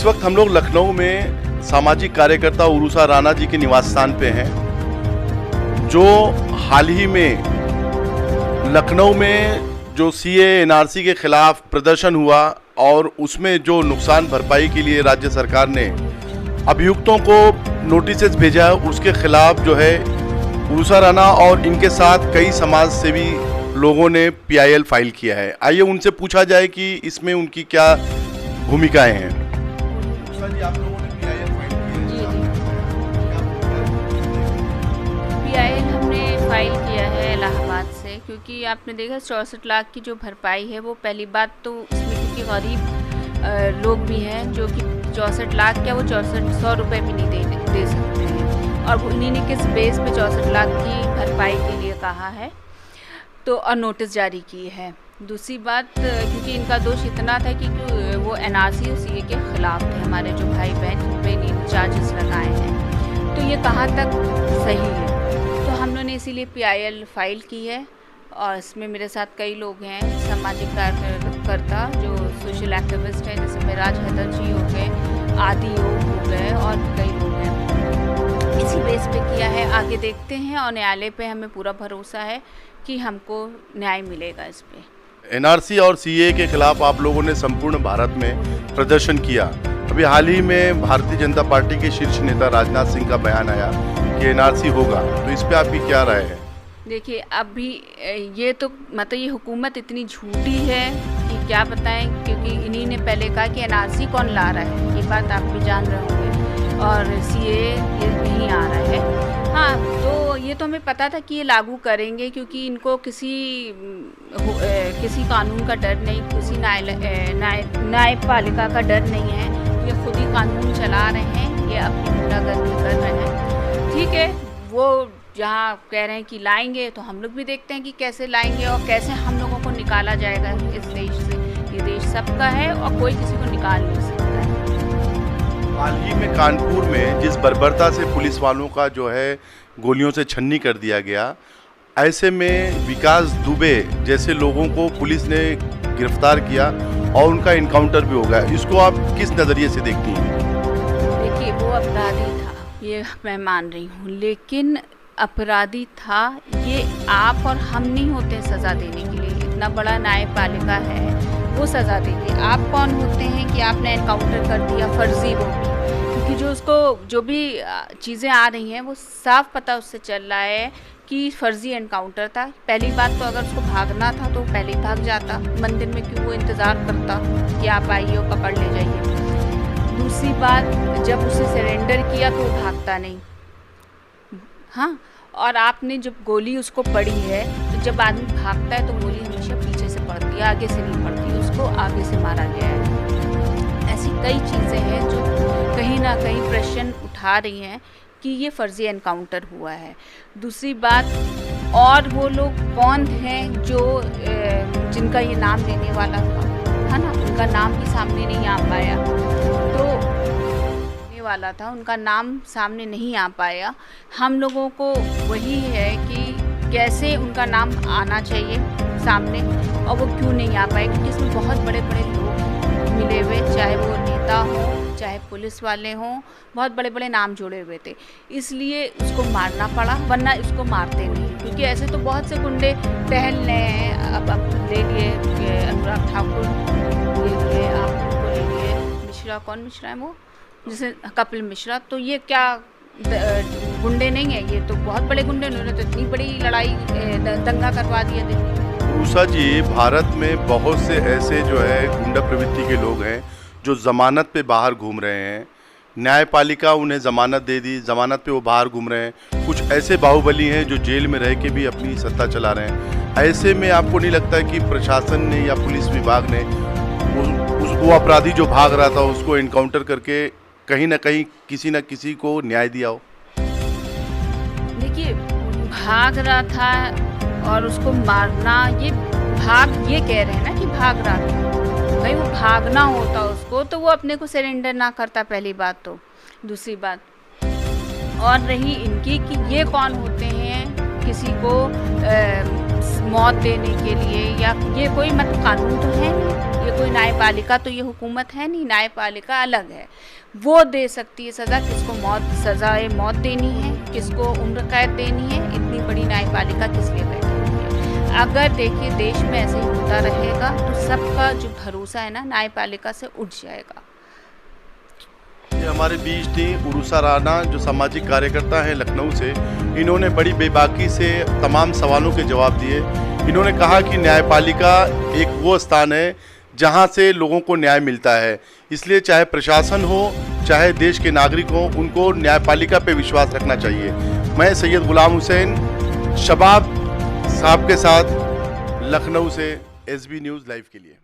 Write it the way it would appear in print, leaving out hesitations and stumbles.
इस वक्त हम लोग लखनऊ में सामाजिक कार्यकर्ता उरुसा राणा जी के निवास स्थान पे हैं, जो हाल ही में लखनऊ में जो सीए एनआरसी के खिलाफ प्रदर्शन हुआ और उसमें जो नुकसान भरपाई के लिए राज्य सरकार ने अभियुक्तों को नोटिस भेजा है, उसके खिलाफ जो है उरुसा राणा और इनके साथ कई समाज सेवी लोगों ने पीआईएल फाइल किया है। आइए उनसे पूछा जाए कि इसमें उनकी क्या भूमिकाएं हैं। जी, आप लोगों ने पीआईएल फाइल किया है? पीआईएल हमने फाइल किया है इलाहाबाद से, क्योंकि आपने देखा 64 लाख की जो भरपाई है वो पहली बात तो इसमें क्योंकि गरीब लोग भी हैं जो कि 64 लाख क्या वो 6400 रुपये भी नहीं दे सकते हैं, और उन्हीं ने किस बेस पे 64 लाख की भरपाई के लिए कहा है तो और नोटिस जारी की है। दूसरी बात, क्योंकि इनका दोष इतना था कि वो एनआरसी और सीए के ख़िलाफ़ थे, हमारे जो भाई बहन जिन पे इन चार्जेस लगाए हैं, तो ये कहाँ तक सही है। तो हम लोगों ने इसीलिए पीआईएल फाइल की है, और इसमें मेरे साथ कई लोग हैं सामाजिक कार्यकर्ता जो सोशल एक्टिविस्ट हैं, जैसे मेराज हैदर जी हो गए, आदि योग हो गए और कई लोग हैं। इसी बेस पे किया है, आगे देखते हैं, और न्यायालय पे हमें पूरा भरोसा है कि हमको न्याय मिलेगा इस पे। एनआरसी और सीए के खिलाफ आप लोगों ने संपूर्ण भारत में प्रदर्शन किया। अभी हाल ही में भारतीय जनता पार्टी के शीर्ष नेता राजनाथ सिंह का बयान आया कि एनआरसी होगा, तो इस पे आपकी क्या राय है? देखिए, अभी ये तो मतलब ये हुकूमत इतनी झूठी है कि क्या बताएं, क्योंकि इन्हीं ने पहले कहा कि एनआरसी कौन ला रहा है, ये बात आप भी जान रहे होंगे, और सीए ये नहीं आ रहा है। हाँ, तो ये तो हमें पता था कि ये लागू करेंगे, क्योंकि इनको किसी कानून का डर नहीं, किसी न्यायपालिका का डर नहीं है, ये खुद ही कानून चला रहे हैं, ये अपनी गुंडागर्दी कर रहे हैं। ठीक है, वो जहाँ कह रहे हैं कि लाएंगे, तो हम लोग भी देखते हैं कि कैसे लाएंगे और कैसे हम लोगों को निकाला जाएगा इस देश से। ये देश सबका है और कोई किसी को निकाल नहीं सकता है। हाल ही में कानपुर में जिस बर्बरता से पुलिस वालों का जो है गोलियों से छन्नी कर दिया गया, ऐसे में विकास दुबे जैसे लोगों को पुलिस ने गिरफ्तार किया और उनका इनकाउंटर भी हो गया, इसको आप किस नज़रिए से देखती हैं? देखिए, वो अपराधी था, ये मैं मान रही हूँ, लेकिन अपराधी था, ये आप और हम नहीं होते सज़ा देने के लिए। इतना बड़ा न्यायपालिका है, वो सज़ा देगी। आप कौन होते हैं कि आपने एनकाउंटर कर दिया, फर्जी वो भी, क्योंकि जो भी चीज़ें आ रही हैं वो साफ पता उससे चल रहा है कि फर्जी एनकाउंटर था। पहली बात तो अगर उसको भागना था तो पहले ही भाग जाता, मंदिर में क्यों वो इंतज़ार करता कि आप आइए और पकड़ ले जाइए। दूसरी बात, जब उसे सरेंडर किया तो वो भागता नहीं। हाँ, और आपने जब गोली उसको पड़ी है, तो जब आदमी भागता है तो गोली हमेशा पीछे से पड़ती है, आगे से नहीं पड़ती, उसको आगे से मारा गया है। ऐसी कई चीज़ें हैं जो कहीं ना कहीं प्रश्न उठा रही हैं कि ये फर्जी एनकाउंटर हुआ है। दूसरी बात, और वो लोग कौन हैं जो जिनका ये नाम लेने वाला था, है ना, उनका नाम भी सामने नहीं आ पाया, तो वाला था, उनका नाम सामने नहीं आ पाया। हम लोगों को वही है कि कैसे उनका नाम आना चाहिए सामने, और वो क्यों नहीं आ पाए, क्योंकि इसमें बहुत बड़े बड़े लोग मिले हुए, चाहे वो नेता हों चाहे पुलिस वाले हों, बहुत बड़े बड़े नाम जुड़े हुए थे, इसलिए उसको मारना पड़ा, वरना उसको मारते नहीं, क्योंकि ऐसे तो बहुत से गुंडे टहल रहे हैं। अब ले लिए अनुराग ठाकुर, ले लिए आप उनको ले लिए मिश्रा, कौन मिश्रा है वो, जैसे कपिल मिश्रा, तो ये क्या गुंडे नहीं है, ये तो बहुत बड़े गुंडे, उन्होंने तो इतनी बड़ी लड़ाई दंगा करवा दिया दिल्ली में। उषा जी, भारत में बहुत से ऐसे जो है गुंडा प्रवृत्ति के लोग हैं जो ज़मानत पे बाहर घूम रहे हैं, न्यायपालिका उन्हें ज़मानत दे दी, ज़मानत पे वो बाहर घूम रहे हैं। कुछ ऐसे बाहुबली हैं जो जेल में रह के भी अपनी सत्ता चला रहे हैं। ऐसे में आपको नहीं लगता कि प्रशासन ने या पुलिस विभाग ने वो अपराधी जो भाग रहा था उसको इनकाउंटर करके कहीं ना कहीं किसी न किसी को न्याय दिया हो? देखिए, भाग रहा था और उसको मारना, ये कह रहे हैं ना कि भाग रहा था, भाई वो भागना होता उसको तो वो अपने को सरेंडर ना करता, पहली बात तो। दूसरी बात और रही इनकी कि ये कौन होते हैं किसी को मौत देने के लिए, या ये कोई मतलब कानून तो है नहीं, ये कोई न्यायपालिका तो ये हुकूमत है नहीं, न्यायपालिका अलग है। वो दे सकती है सज़ा, किसको सज़ाए मौत देनी है, किसको उम्र कैद देनी है, इतनी बड़ी न्यायपालिका किस लिए बैठी हुई है। अगर देखिए देश में ऐसे ही होता रहेगा तो सबका जो भरोसा है ना न्यायपालिका से उठ जाएगा। ये हमारे बीच थी उरुसा राणा, जो सामाजिक कार्यकर्ता हैं लखनऊ से। इन्होंने बड़ी बेबाकी से तमाम सवालों के जवाब दिए। इन्होंने कहा कि न्यायपालिका एक वो स्थान है जहां से लोगों को न्याय मिलता है, इसलिए चाहे प्रशासन हो चाहे देश के नागरिक हो, उनको न्यायपालिका पे विश्वास रखना चाहिए। मैं सैयद गुलाम हुसैन शबाब साहब के साथ लखनऊ से SB न्यूज़ लाइव के लिए।